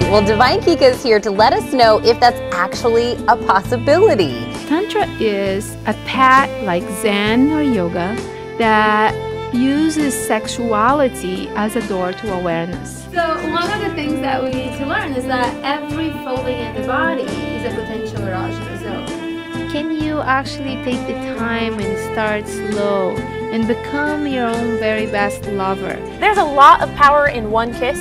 Well, Divine Kika is here to let us know if that's actually a possibility. Tantra is a path like Zen or yoga that uses sexuality as a door to awareness. So one of the things that we need to learn is that every folding in the body is a potential erogenous zone. Can you actually take the time and start slow and become your own very best lover? There's a lot of power in one kiss.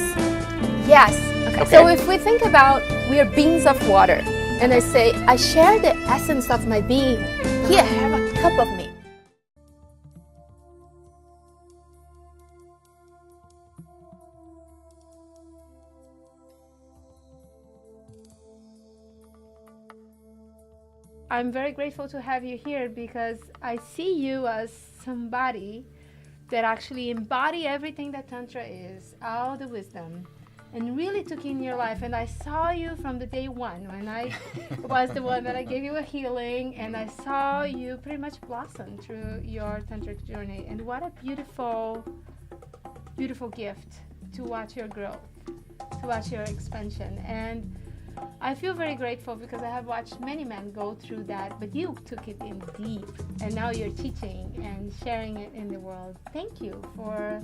Yes. Okay. So if we think about we are beings of water, and I say, I share the essence of my being. Here, have a cup of me. I'm very grateful to have you here because I see you as somebody that actually embody everything that Tantra is, all the wisdom, and really took in your life. And I saw you from the day one when I was the one that I gave you a healing, and I saw you pretty much blossom through your tantric journey. And what a beautiful, beautiful gift to watch your growth, to watch your expansion. And I feel very grateful because I have watched many men go through that, but you took it in deep, and now you're teaching and sharing it in the world. Thank you for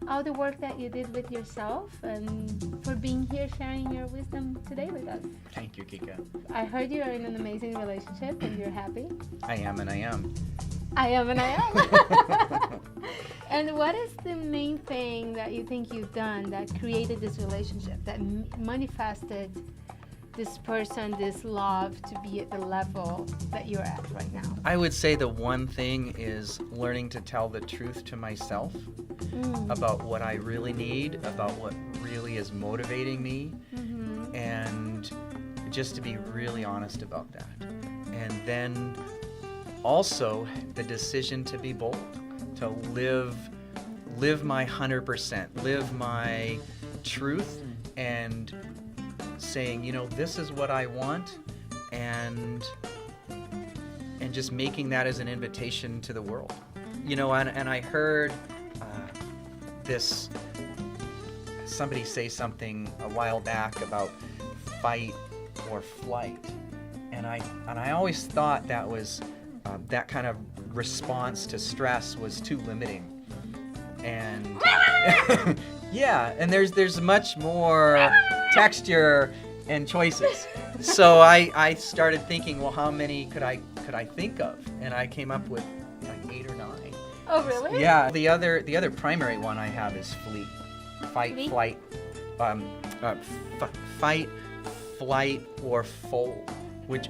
all the work that you did with yourself and for being here sharing your wisdom today with us. Thank you, Kika. I heard you are in an amazing relationship and you're happy. I am and I am. I am and I am. And what is the main thing that you think you've done that created this relationship, that manifested this person, this love to be at the level that you're at right now? I would say the one thing is learning to tell the truth to myself about what I really need, about what really is motivating me, and just to be really honest about that. And then also the decision to be bold, to live my 100%, live my truth, and saying, you know, this is what I want, and just making that as an invitation to the world. You know, and I heard somebody say something a while back about fight or flight, and I always thought that was that kind of response to stress was too limiting. And yeah, and there's much more texture and choices. So I started thinking, well, how many could I think of? And I came up with like 8 or 9. Oh, really? Yeah. The other primary one I have is flee, fight, flight, fight, flight, or fold,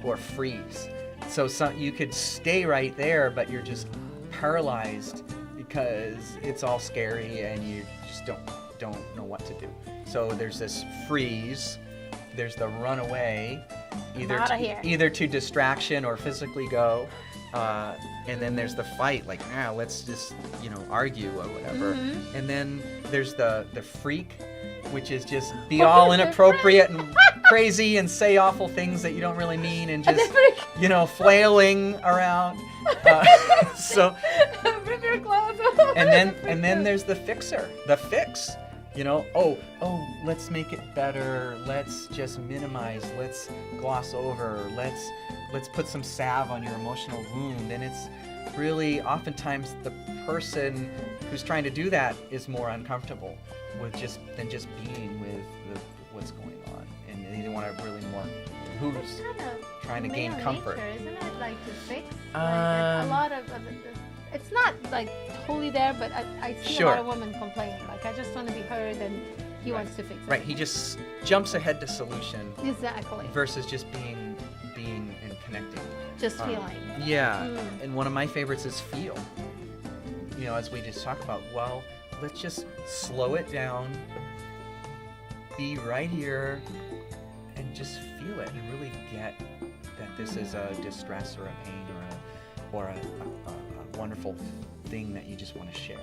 or freeze. So you could stay right there, but you're just paralyzed because it's all scary and you just don't know what to do. So there's this freeze, there's the run away, either to distraction or physically go, and then there's the fight, like, let's just, argue or whatever. And then there's the freak, which is just be all inappropriate and crazy and say awful things that you don't really mean and just, flailing around. So, rip your clothes. and then there's the fixer, the fix. Let's make it better. Let's just minimize. Let's gloss over. Let's put some salve on your emotional wound. And it's really oftentimes the person who's trying to do that is more uncomfortable than just being with what's going on, and they want to really more who's trying to gain comfort. Nature, isn't it, like to fix? A lot of it's not like totally there, but I see a lot of women complaining, like, I just want to be heard, and he wants to fix it. Right, he just jumps ahead to solution. Exactly. Versus just being and connecting. Just feeling. Yeah, and one of my favorites is feel. As we just talked about, well, let's just slow it down, be right here, and just feel it and really get that this is a distress or a pain or a wonderful thing that you just want to share.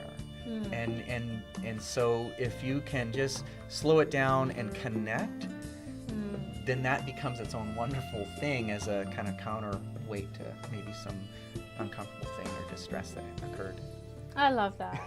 And so if you can just slow it down and connect, then that becomes its own wonderful thing as a kind of counterweight to maybe some uncomfortable thing or distress that occurred. I love that.